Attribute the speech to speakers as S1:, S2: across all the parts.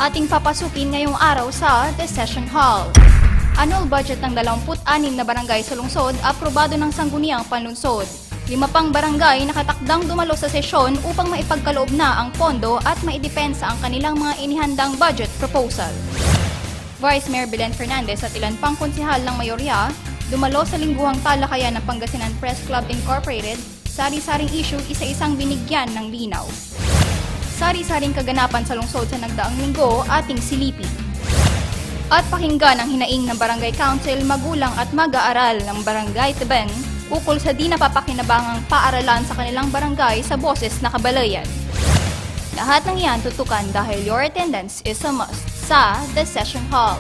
S1: ating papasukin ngayong araw sa The Session Hall. Annual budget ng 26 na barangay sa lungsod aprobado ng Sangguniang Panlunsod. 5 pang barangay nakatakdang dumalo sa sesyon upang maipagkaloob na ang pondo at maidepensa ang kanilang mga inihandang budget proposal. Vice Mayor Belen Fernandez at ilan pang konsehal ng mayorya dumalo sa lingguhang talakayan ng Pangasinan Press Club Incorporated, sari-saring issue isa-isang binigyan ng linaw. Sari-saring kaganapan sa lungsod sa nagdaang linggo ating silipin. At pakinggan ang hinaing ng Barangay Council, magulang at mag-aaral ng Barangay Tebeng ukol sa di napapakinabangang paaralan sa kanilang barangay sa boses na kabalayan. Lahat ng iyan tutukan dahil your attendance is a must sa The Session Hall.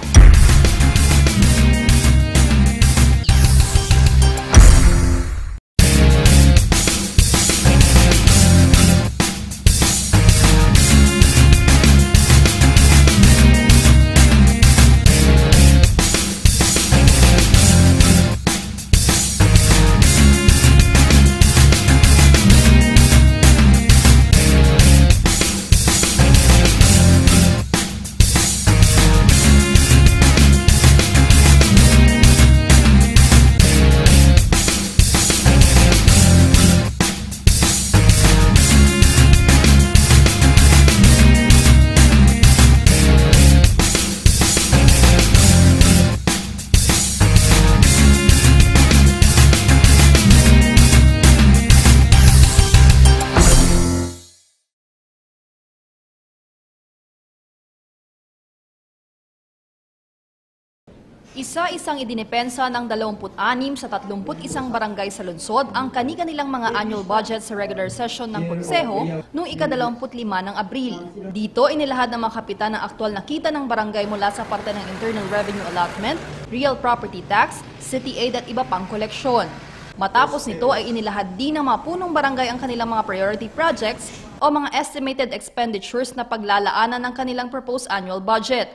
S2: Isa-isang idinipensa ng 26 sa 31 barangay sa lungsod ang kani-kanilang mga annual budget sa regular session ng Konseho noong ika-25 ng Abril. Dito inilahad ng mga kapitan ng aktwal na kita ng barangay mula sa parte ng Internal Revenue Allotment, Real Property Tax, City Aid at iba pang koleksyon. Matapos nito ay inilahad din ng mga punong barangay ang kanilang mga priority projects o mga estimated expenditures na paglalaanan ng kanilang proposed annual budget.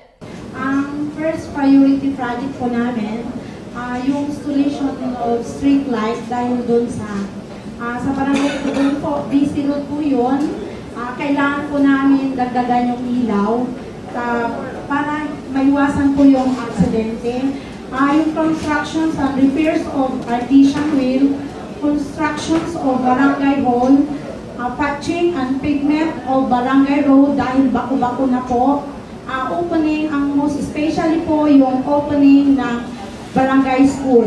S3: Ang first priority project po namin, yung installation of street light dahil doon sa barangay ko doon po, busy road po yun. Kailangan po namin dagdagan yung ilaw para maiwasan po yung aksidente. Yung constructions and repairs of artesian wheel, constructions of barangay hall, patching and pavement of barangay road dahil bako-bako na po. Opening, ang most especially po yung opening ng barangay school.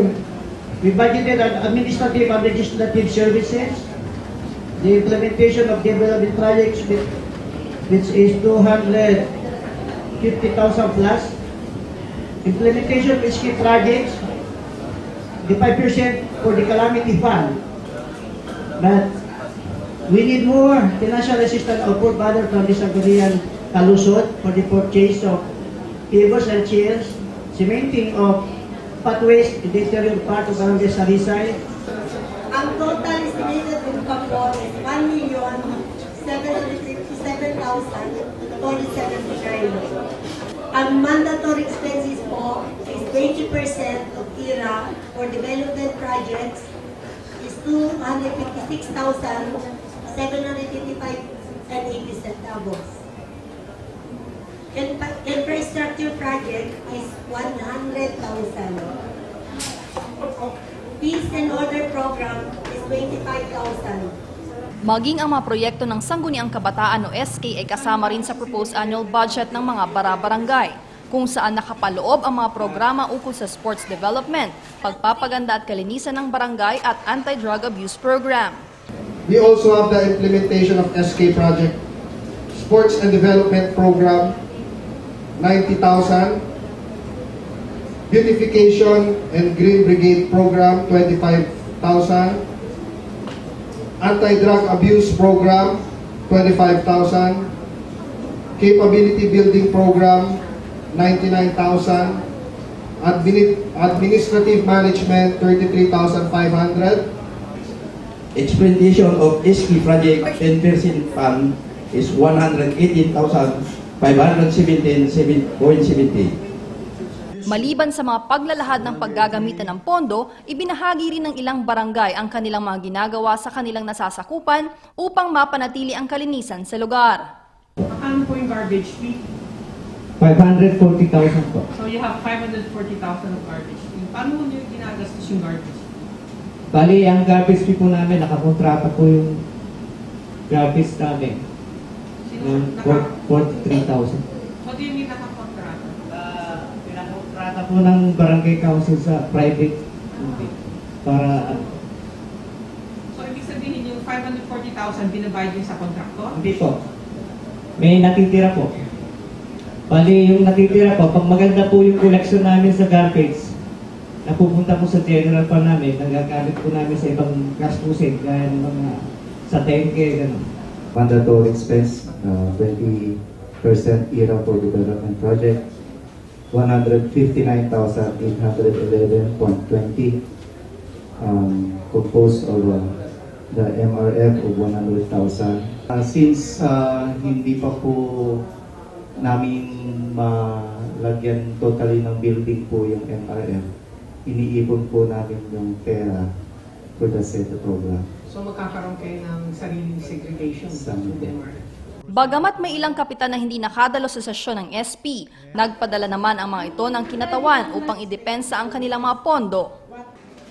S4: We budgeted on administrative and legislative services, the implementation of development projects which is 250,000 plus, implementation of SK projects, the 5% for the calamity fund. But we need more financial assistance or support other from the Sangguniang Kalusot for the purchase of tables and chairs, cementing of pathways in the interior part of Barangay Sarisay.
S5: Ang total estimated income po is 1,757,047. Ang mandatory expenses po is 20% of IRA for development projects is 256,785.80 Infrastructure project is 100,000. Peace and Order program is 25,000.
S2: Maging ang mga proyekto ng Sangguniang Kabataan o SK ay kasama rin sa proposed annual budget ng mga bara-barangay, kung saan nakapaloob ang mga programa ukol sa sports development, pagpapaganda at kalinisan ng barangay at anti-drug abuse program.
S6: We also have the implementation of SK project, Sports and Development Program, 90,000, Beautification and Green Brigade Program, 25,000, Anti-Drug Abuse Program, 25,000, Capability Building Program, 99,000, Administrative Management, 33,500.
S7: Expedition of SK project and person fund is 118,517.70.
S2: Maliban sa mga paglalahad ng paggagamitan ng pondo, ibinahagi rin ng ilang barangay ang kanilang mga ginagawa sa kanilang nasasakupan upang mapanatili ang kalinisan sa lugar.
S8: Ano po yung garbage fee? 540,000 po.
S9: So you have 540,000 of garbage fee. Paano mo nyo ginagastos yung garbage fee?
S8: Bali, ang garbage fee po namin, nakakontrata po yung garbage namin.
S9: Sino
S8: 43,000.
S9: What do you mean nakakontrata?
S8: Pinakontrata po ng barangay council sa private para
S9: So ibig sabihin yung 540,000 binabayad yung sa kontraktor?
S8: hindi po. May natitira po. Bali, yung natitira po, pag maganda po yung collection namin sa garbage, napupunta po sa general fund namin, nagagamit po namin sa ibang gastusin, gaya ng mga sa 10K, gano'n.
S10: Mandatory expense, 20% ERA for development project, 159,811.20, composed of the MRF of 100,000. Since hindi pa po namin malagyan totally ng building po yung MRF, iniipon po namin yung pera for the SETA program.
S9: So magkakaroon kayo ng sariling segregation sa MRF?
S2: Bagamat may ilang kapitan na hindi nakadalo sa sesyon ng SP, nagpadala naman ang mga ito ng kinatawan upang idepensa ang kanilang mga pondo.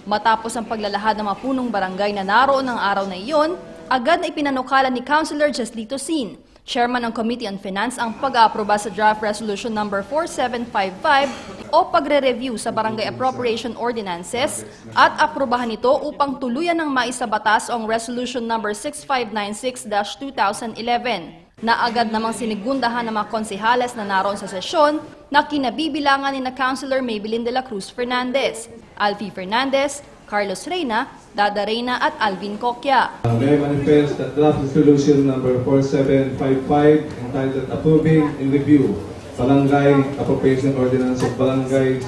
S2: Matapos ang paglalahad ng mga punong barangay na naroon ng araw na iyon, agad na ipinanukala ni Councilor Jeslito Sin, Chairman ng Committee on Finance, ang pag-aaproba sa Draft Resolution number 4755 o pagre-review sa Barangay Appropriation Ordinances at aprobahan ito upang tuluyan ng maisabatas ang Resolution number 6596-2011 na agad namang sinigundahan ng mga konsehales na naroon sa sesyon na kinabibilangan ni na Councilor Maybelline de la Cruz Fernandez, Alfie Fernandez, Carlos Reyna, Dada Reyna at Alvin Cocchia.
S11: May manifest that draft resolution number 4755 entitled Approving in Review Barangay Appropriation Ordinance of Barangays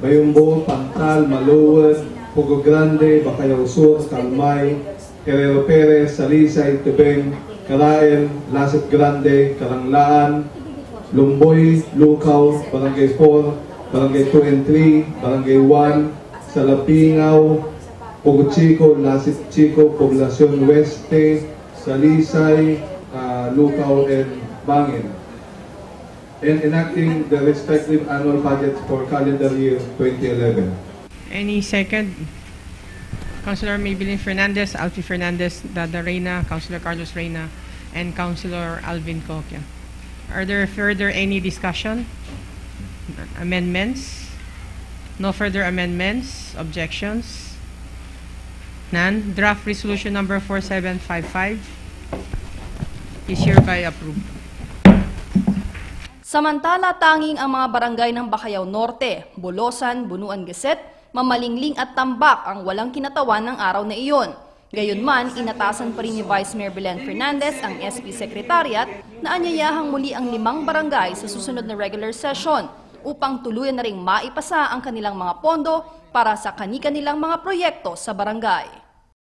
S11: Bayumbo, Pantal, Maluwad, Pugo Grande, Bacayao Sur, Calmay, Herrero Perez, Salisay, Tubeng, Carael, Lasip Grande, Karanglaan, Lumboy, Lucaw, Barangay 4, Barangay 2 and 3, Barangay 1, Salapingaw, Pugo Chico, Lasip Chico, Poblacion Oeste, Salisay, Lucaw, and Bangin, and enacting the respective annual budgets for calendar year 2011.
S9: Any second? Councilor Maybelline Fernandez, Alfie Fernandez, Dada Reyna, Councilor Carlos Reyna, and Councilor Alvin Cocchia. Are there further any discussion? Amendments? No further amendments? Objections? None. Draft resolution number 4755 is hereby approved.
S2: Samantala, tanging ang mga barangay ng Bacayao Norte, Bolosan, Bunuan Geset, Mamalingling at Tambak ang walang kinatawan ng araw na iyon. Gayunman, inatasan pa rin ni Vice Mayor Belen Fernandez ang SP Secretariat na anyayahang muli ang 5 barangay sa susunod na regular session upang tuluyan na ring maipasa ang kanilang mga pondo para sa kani-kanilang mga proyekto sa barangay.